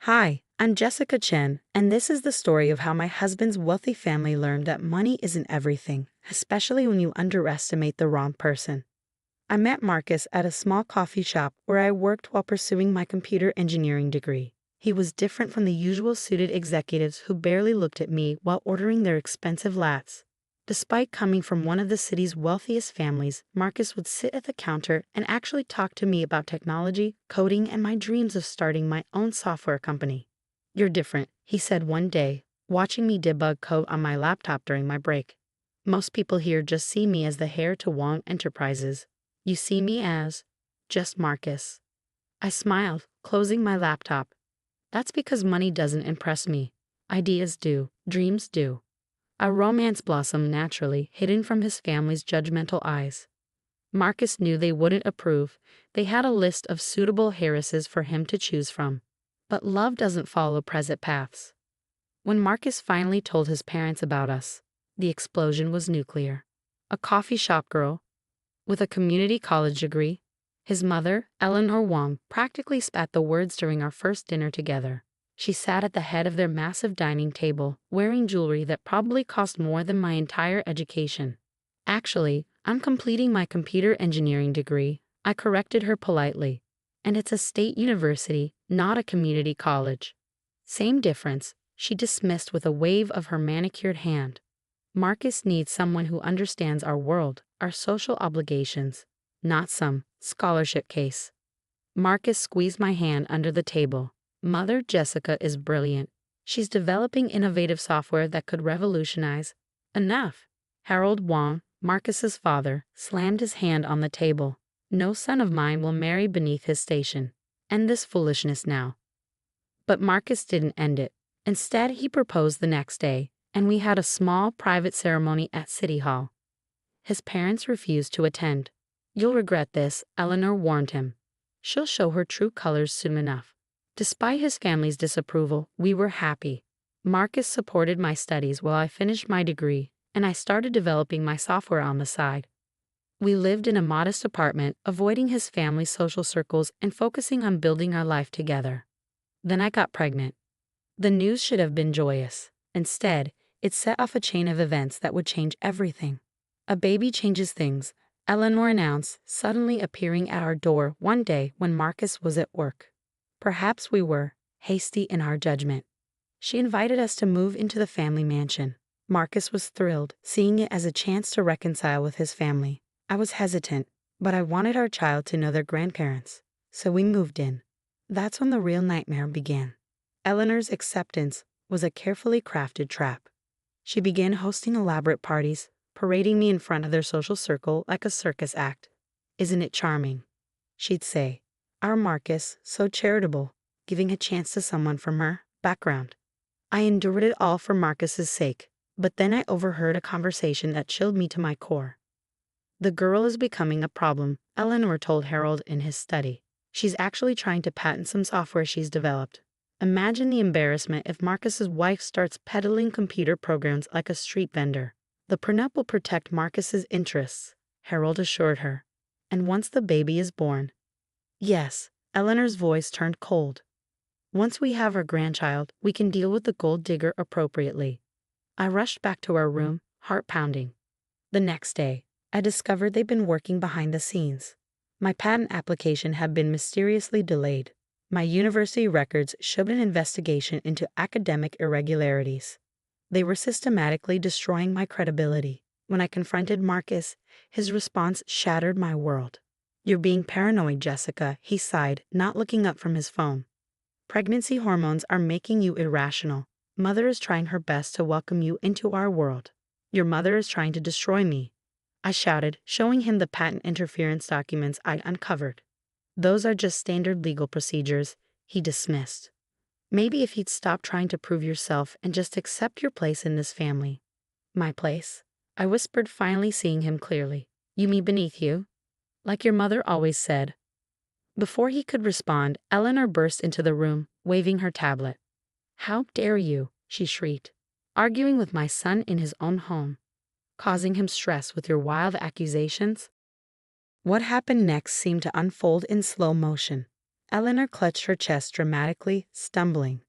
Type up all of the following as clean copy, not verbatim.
Hi, I'm Jessica Chen, and this is the story of how my husband's wealthy family learned that money isn't everything, especially when you underestimate the wrong person. I met Marcus at a small coffee shop where I worked while pursuing my computer engineering degree. He was different from the usual suited executives who barely looked at me while ordering their expensive lattes. Despite coming from one of the city's wealthiest families, Marcus would sit at the counter and actually talk to me about technology, coding, and my dreams of starting my own software company. "You're different," he said one day, watching me debug code on my laptop during my break. "Most people here just see me as the heir to Wong Enterprises. You see me as just Marcus." I smiled, closing my laptop. "That's because money doesn't impress me. Ideas do, dreams do." A romance blossomed naturally, hidden from his family's judgmental eyes. Marcus knew they wouldn't approve. They had a list of suitable heiresses for him to choose from. But love doesn't follow present paths. When Marcus finally told his parents about us, the explosion was nuclear. A coffee shop girl with a community college degree, his mother, Eleanor Wong, practically spat the words during our first dinner together. She sat at the head of their massive dining table, wearing jewelry that probably cost more than my entire education. "Actually, I'm completing my computer engineering degree," I corrected her politely. "And it's a state university, not a community college." "Same difference," she dismissed with a wave of her manicured hand. "Marcus needs someone who understands our world, our social obligations, not some scholarship case." Marcus squeezed my hand under the table. "Mother Jessica is brilliant. She's developing innovative software that could revolutionize." "Enough." Harold Wong, Marcus's father, slammed his hand on the table. "No son of mine will marry beneath his station. End this foolishness now." But Marcus didn't end it. Instead, he proposed the next day, and we had a small private ceremony at City Hall. His parents refused to attend. "You'll regret this," Eleanor warned him. "She'll show her true colors soon enough." Despite his family's disapproval, we were happy. Marcus supported my studies while I finished my degree, and I started developing my software on the side. We lived in a modest apartment, avoiding his family's social circles and focusing on building our life together. Then I got pregnant. The news should have been joyous. Instead, it set off a chain of events that would change everything. "A baby changes things," Eleanor announced, suddenly appearing at our door one day when Marcus was at work. Perhaps we were hasty in our judgment. She invited us to move into the family mansion. Marcus was thrilled, seeing it as a chance to reconcile with his family. I was hesitant, but I wanted our child to know their grandparents. So we moved in. That's when the real nightmare began. Eleanor's acceptance was a carefully crafted trap. She began hosting elaborate parties, parading me in front of their social circle like a circus act. "Isn't it charming?" she'd say. "Our Marcus, so charitable, giving a chance to someone from her background." I endured it all for Marcus's sake, but then I overheard a conversation that chilled me to my core. "The girl is becoming a problem," Eleanor told Harold in his study. "She's actually trying to patent some software she's developed." Imagine the embarrassment if Marcus's wife starts peddling computer programs like a street vendor. "The prenup will protect Marcus's interests," Harold assured her. "And once the baby is born—" "Yes," Eleanor's voice turned cold. "Once we have our grandchild, we can deal with the gold digger appropriately." I rushed back to our room, heart pounding. The next day, I discovered they'd been working behind the scenes. My patent application had been mysteriously delayed. My university records showed an investigation into academic irregularities. They were systematically destroying my credibility. When I confronted Marcus, his response shattered my world. "You're being paranoid, Jessica," he sighed, not looking up from his phone. "Pregnancy hormones are making you irrational. Mother is trying her best to welcome you into our world. Your mother is trying to destroy me," I shouted, showing him the patent interference documents I'd uncovered. "Those are just standard legal procedures," he dismissed. "Maybe if you'd stop trying to prove yourself and just accept your place in this family." "My place?" I whispered, finally seeing him clearly. "You mean beneath you? Like your mother always said." Before he could respond, Eleanor burst into the room, waving her tablet. "How dare you?" she shrieked. "Arguing with my son in his own home. Causing him stress with your wild accusations." What happened next seemed to unfold in slow motion. Eleanor clutched her chest dramatically, stumbling.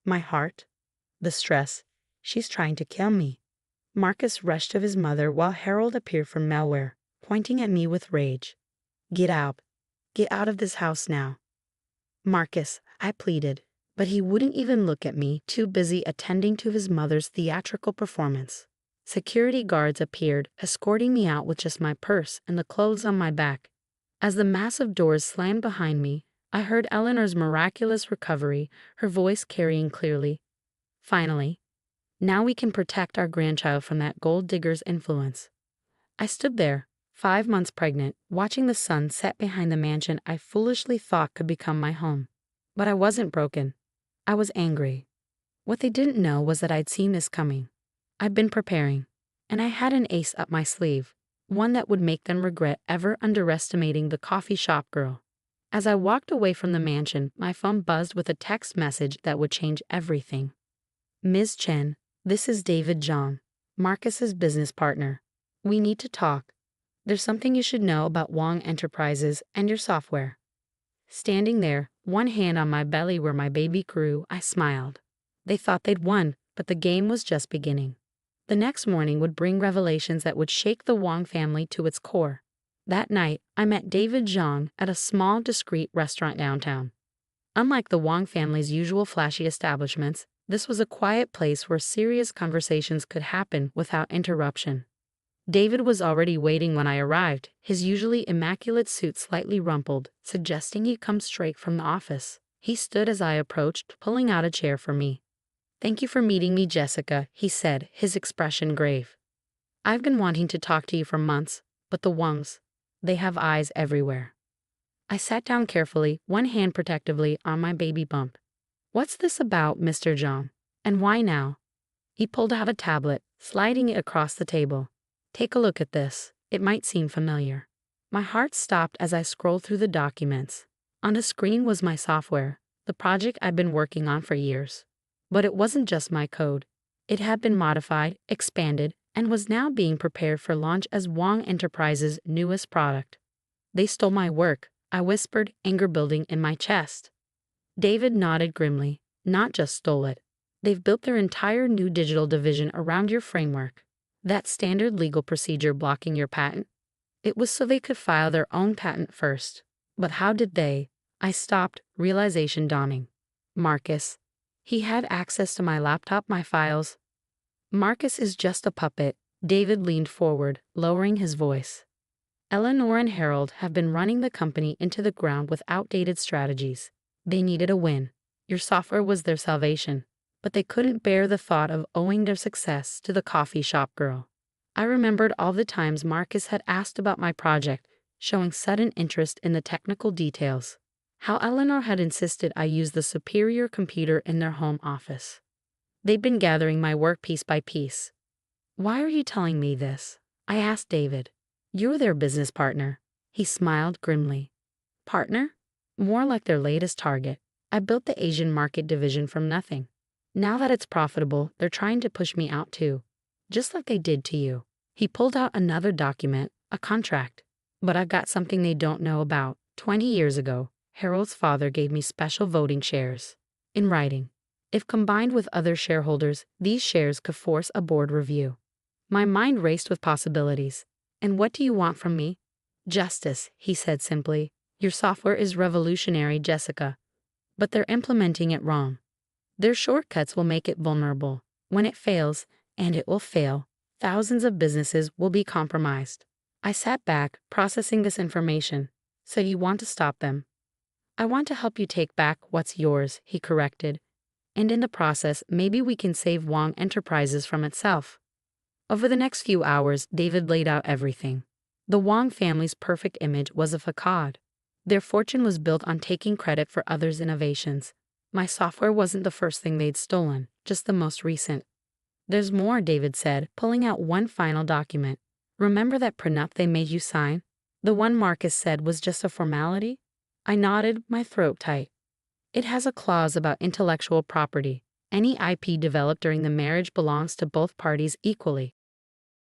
My heart? The stress. She's trying to kill me. Marcus rushed to his mother while Harold appeared from nowhere, pointing at me with rage. Get out. Get out of this house now. Marcus, I pleaded, but he wouldn't even look at me, too busy attending to his mother's theatrical performance. Security guards appeared, escorting me out with just my purse and the clothes on my back. As the massive doors slammed behind me, I heard Eleanor's miraculous recovery, her voice carrying clearly. Finally. Now we can protect our grandchild from that gold digger's influence. I stood there, 5 months pregnant, watching the sun set behind the mansion I foolishly thought could become my home. But I wasn't broken. I was angry. What they didn't know was that I'd seen this coming. I'd been preparing, and I had an ace up my sleeve, one that would make them regret ever underestimating the coffee shop girl. As I walked away from the mansion, my phone buzzed with a text message that would change everything. Ms. Chen, this is David Zhang, Marcus's business partner. We need to talk. There's something you should know about Wong Enterprises and your software. Standing there, one hand on my belly where my baby grew, I smiled. They thought they'd won, but the game was just beginning. The next morning would bring revelations that would shake the Wong family to its core. That night, I met David Zhang at a small, discreet restaurant downtown. Unlike the Wong family's usual flashy establishments, this was a quiet place where serious conversations could happen without interruption. David was already waiting when I arrived, his usually immaculate suit slightly rumpled, suggesting he'd come straight from the office. He stood as I approached, pulling out a chair for me. Thank you for meeting me, Jessica, he said, his expression grave. I've been wanting to talk to you for months, but the Wongs, they have eyes everywhere. I sat down carefully, one hand protectively on my baby bump. What's this about, Mr. Zhang? And why now? He pulled out a tablet, sliding it across the table. Take a look at this. It might seem familiar. My heart stopped as I scrolled through the documents. On the screen was my software, the project I'd been working on for years. But it wasn't just my code. It had been modified, expanded, and was now being prepared for launch as Wong Enterprises' newest product. They stole my work, I whispered, anger building in my chest. David nodded grimly. Not just stole it. They've built their entire new digital division around your framework. That standard legal procedure blocking your patent. It was so they could file their own patent first. But how did they? I stopped, realization dawning. Marcus. He had access to my laptop, my files. Marcus is just a puppet. David leaned forward, lowering his voice. Eleanor and Harold have been running the company into the ground with outdated strategies. They needed a win. Your software was their salvation. But they couldn't bear the thought of owing their success to the coffee shop girl. I remembered all the times Marcus had asked about my project, showing sudden interest in the technical details. How Eleanor had insisted I use the superior computer in their home office. They'd been gathering my work piece by piece. Why are you telling me this? I asked David. You're their business partner. He smiled grimly. Partner? More like their latest target. I built the Asian market division from nothing. Now that it's profitable, they're trying to push me out too. Just like they did to you. He pulled out another document, a contract. But I've got something they don't know about. 20 years ago, Harold's father gave me special voting shares. In writing. If combined with other shareholders, these shares could force a board review. My mind raced with possibilities. And what do you want from me? Justice, he said simply. Your software is revolutionary, Jessica. But they're implementing it wrong. Their shortcuts will make it vulnerable. When it fails, and it will fail, thousands of businesses will be compromised. I sat back, processing this information. So you want to stop them? I want to help you take back what's yours, he corrected. And in the process, maybe we can save Wong Enterprises from itself. Over the next few hours, David laid out everything. The Wong family's perfect image was a facade. Their fortune was built on taking credit for others' innovations. My software wasn't the first thing they'd stolen, just the most recent. There's more, David said, pulling out one final document. Remember that prenup they made you sign? The one Marcus said was just a formality? I nodded, my throat tight. It has a clause about intellectual property. Any IP developed during the marriage belongs to both parties equally.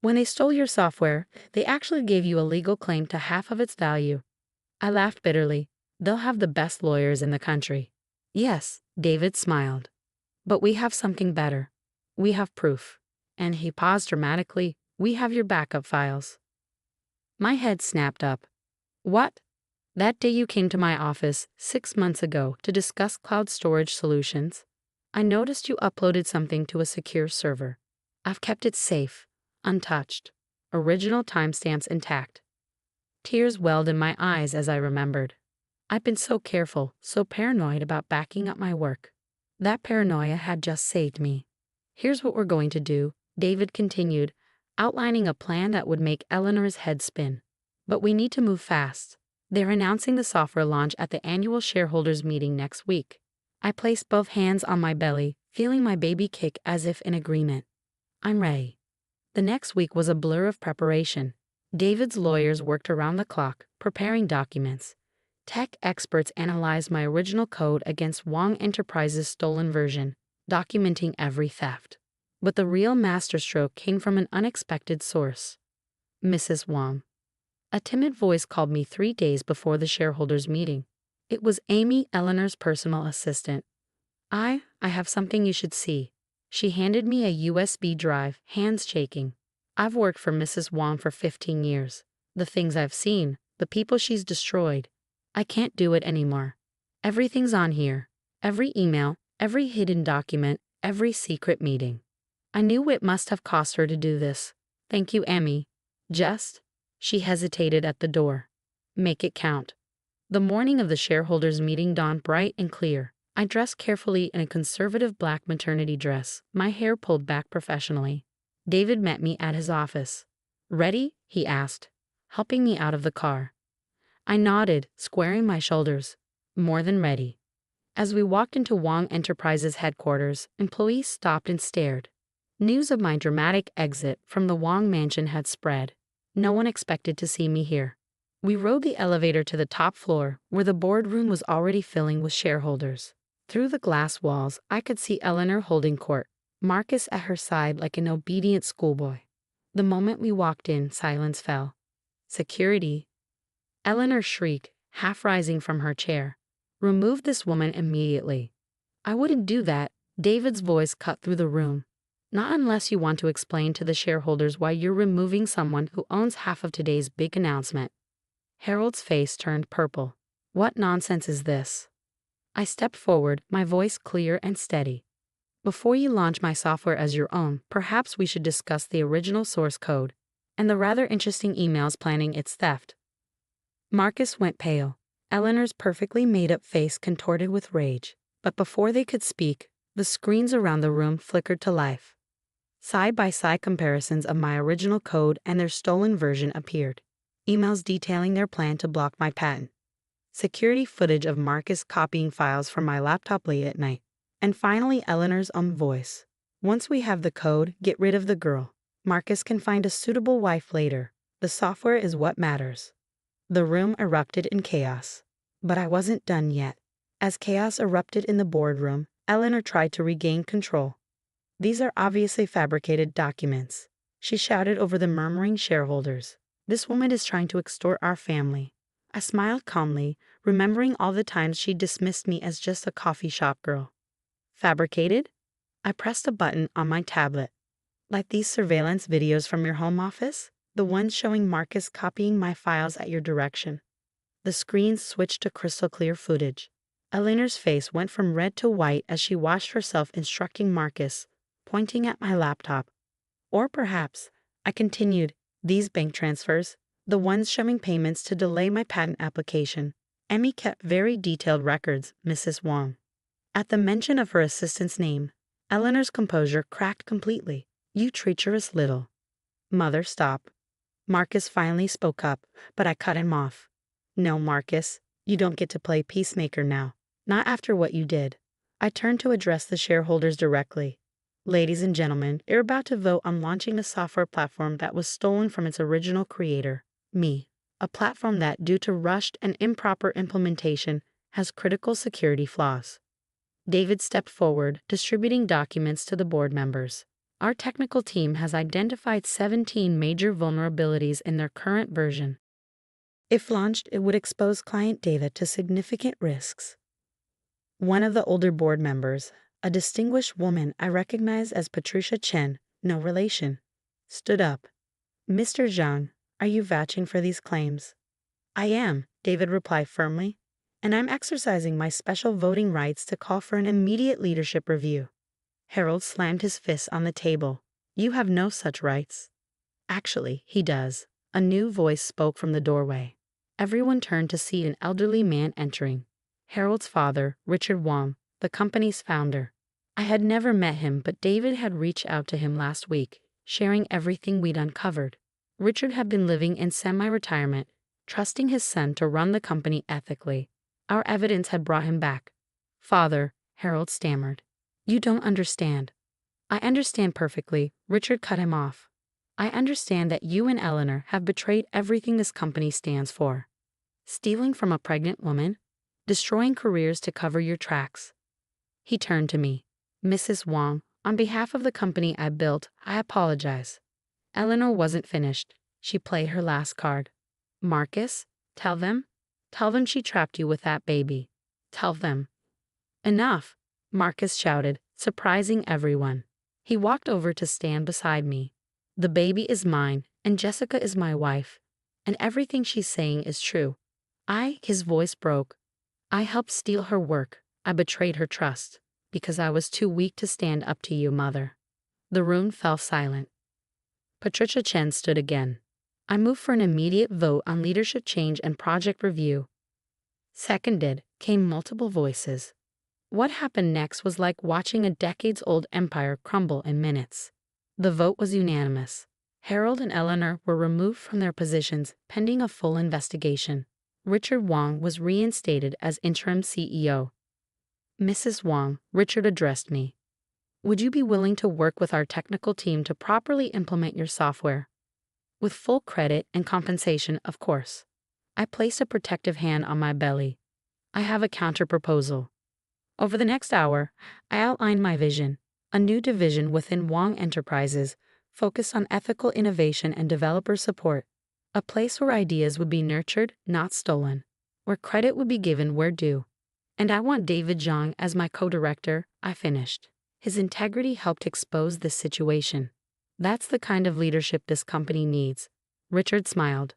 When they stole your software, they actually gave you a legal claim to half of its value. I laughed bitterly. They'll have the best lawyers in the country. Yes, David smiled. But we have something better. We have proof. And he paused dramatically. We have your backup files. My head snapped up. What? That day you came to my office 6 months ago to discuss cloud storage solutions, I noticed you uploaded something to a secure server. I've kept it safe, untouched, original timestamps intact. Tears welled in my eyes as I remembered. I've been so careful, so paranoid about backing up my work. That paranoia had just saved me. Here's what we're going to do, David continued, outlining a plan that would make Eleanor's head spin. But we need to move fast. They're announcing the software launch at the annual shareholders meeting next week. I placed both hands on my belly, feeling my baby kick as if in agreement. I'm ready. The next week was a blur of preparation. David's lawyers worked around the clock, preparing documents. Tech experts analyzed my original code against Wong Enterprises' stolen version, documenting every theft. But the real masterstroke came from an unexpected source. Mrs. Wong. A timid voice called me 3 days before the shareholders' meeting. It was Amy, Eleanor's personal assistant. I have something you should see. She handed me a USB drive, hands shaking. I've worked for Mrs. Wong for 15 years. The things I've seen, the people she's destroyed. I can't do it anymore. Everything's on here. Every email, every hidden document, every secret meeting. I knew it must have cost her to do this. Thank you, Amy. Just... She hesitated at the door. Make it count. The morning of the shareholders' meeting dawned bright and clear. I dressed carefully in a conservative black maternity dress, my hair pulled back professionally. David met me at his office. Ready? He asked, helping me out of the car. I nodded, squaring my shoulders. More than ready. As we walked into Wong Enterprises headquarters, employees stopped and stared. News of my dramatic exit from the Wong mansion had spread. No one expected to see me here. We rode the elevator to the top floor, where the boardroom was already filling with shareholders. Through the glass walls, I could see Eleanor holding court, Marcus at her side like an obedient schoolboy. The moment we walked in, silence fell. Security. Eleanor shrieked, half rising from her chair. Remove this woman immediately. I wouldn't do that, David's voice cut through the room. Not unless you want to explain to the shareholders why you're removing someone who owns half of today's big announcement. Harold's face turned purple. What nonsense is this? I stepped forward, my voice clear and steady. Before you launch my software as your own, perhaps we should discuss the original source code and the rather interesting emails planning its theft. Marcus went pale. Eleanor's perfectly made-up face contorted with rage. But before they could speak, the screens around the room flickered to life. Side-by-side comparisons of my original code and their stolen version appeared. Emails detailing their plan to block my patent. Security footage of Marcus copying files from my laptop late at night. And finally Eleanor's own voice. Once we have the code, get rid of the girl. Marcus can find a suitable wife later. The software is what matters. The room erupted in chaos. But I wasn't done yet. As chaos erupted in the boardroom, Eleanor tried to regain control. These are obviously fabricated documents, she shouted over the murmuring shareholders. This woman is trying to extort our family. I smiled calmly, remembering all the times she dismissed me as just a coffee shop girl. Fabricated? I pressed a button on my tablet. Like these surveillance videos from your home office? The ones showing Marcus copying my files at your direction. The screens switched to crystal clear footage. Eleanor's face went from red to white as she watched herself instructing Marcus, pointing at my laptop. Or perhaps, I continued, these bank transfers, the ones showing payments to delay my patent application. Emmy kept very detailed records, Mrs. Wong. At the mention of her assistant's name, Eleanor's composure cracked completely. You treacherous little. Mother, stop. Marcus finally spoke up, but I cut him off. No, Marcus, you don't get to play peacemaker now. Not after what you did. I turned to address the shareholders directly. Ladies and gentlemen, you're about to vote on launching a software platform that was stolen from its original creator, me. A platform that, due to rushed and improper implementation, has critical security flaws. David stepped forward, distributing documents to the board members. Our technical team has identified 17 major vulnerabilities in their current version. If launched, it would expose client data to significant risks. One of the older board members, a distinguished woman I recognize as Patricia Chen, no relation, stood up. Mr. Zhang, are you vouching for these claims? I am, David replied firmly, and I'm exercising my special voting rights to call for an immediate leadership review. Harold slammed his fist on the table. You have no such rights. Actually, he does. A new voice spoke from the doorway. Everyone turned to see an elderly man entering. Harold's father, Richard Wong, the company's founder. I had never met him, but David had reached out to him last week, sharing everything we'd uncovered. Richard had been living in semi-retirement, trusting his son to run the company ethically. Our evidence had brought him back. Father, Harold stammered. You don't understand. I understand perfectly, Richard cut him off. I understand that you and Eleanor have betrayed everything this company stands for. Stealing from a pregnant woman? Destroying careers to cover your tracks. He turned to me. Mrs. Wong, on behalf of the company I built, I apologize. Eleanor wasn't finished. She played her last card. Marcus, tell them she trapped you with that baby. Tell them. Enough, Marcus shouted, surprising everyone. He walked over to stand beside me. The baby is mine, and Jessica is my wife, and everything she's saying is true. His voice broke. I helped steal her work. I betrayed her trust, because I was too weak to stand up to you, Mother. The room fell silent. Patricia Chen stood again. I moved for an immediate vote on leadership change and project review. Seconded, came multiple voices. What happened next was like watching a decades-old empire crumble in minutes. The vote was unanimous. Harold and Eleanor were removed from their positions pending a full investigation. Richard Wong was reinstated as interim CEO. Mrs. Wong, Richard addressed me. Would you be willing to work with our technical team to properly implement your software? With full credit and compensation, of course. I placed a protective hand on my belly. I have a counter-proposal. Over the next hour, I outlined my vision, a new division within Wong Enterprises focused on ethical innovation and developer support, a place where ideas would be nurtured, not stolen, where credit would be given where due. And I want David Zhang as my co-director, I finished. His integrity helped expose this situation. That's the kind of leadership this company needs. Richard smiled.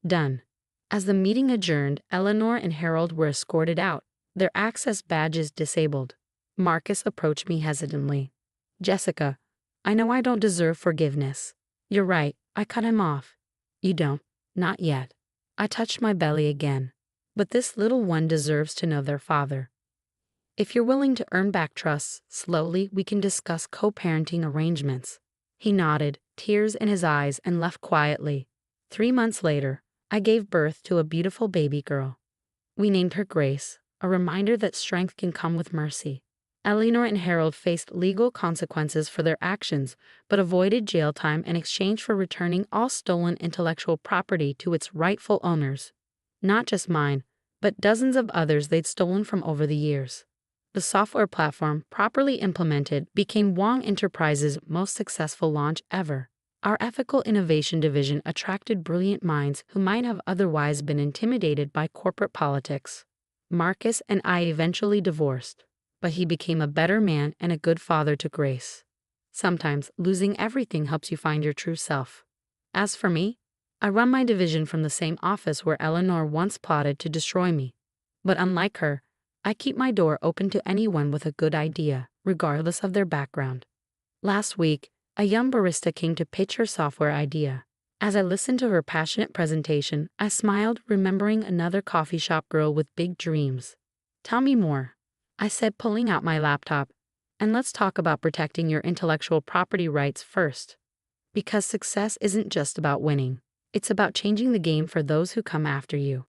Done. As the meeting adjourned, Eleanor and Harold were escorted out, their access badges disabled. Marcus approached me hesitantly. Jessica, I know I don't deserve forgiveness. You're right, I cut him off. You don't. Not yet. I touched my belly again. But this little one deserves to know their father. If you're willing to earn back trust, slowly we can discuss co-parenting arrangements. He nodded, tears in his eyes, and left quietly. 3 months later, I gave birth to a beautiful baby girl. We named her Grace, a reminder that strength can come with mercy. Eleanor and Harold faced legal consequences for their actions, but avoided jail time in exchange for returning all stolen intellectual property to its rightful owners. Not just mine, but dozens of others they'd stolen from over the years. The software platform, properly implemented, became Wong Enterprises' most successful launch ever. Our ethical innovation division attracted brilliant minds who might have otherwise been intimidated by corporate politics. Marcus and I eventually divorced, but he became a better man and a good father to Grace. Sometimes losing everything helps you find your true self. As for me, I run my division from the same office where Eleanor once plotted to destroy me. But unlike her, I keep my door open to anyone with a good idea, regardless of their background. Last week, a young barista came to pitch her software idea. As I listened to her passionate presentation, I smiled, remembering another coffee shop girl with big dreams. Tell me more, I said, pulling out my laptop. And let's talk about protecting your intellectual property rights first. Because success isn't just about winning. It's about changing the game for those who come after you.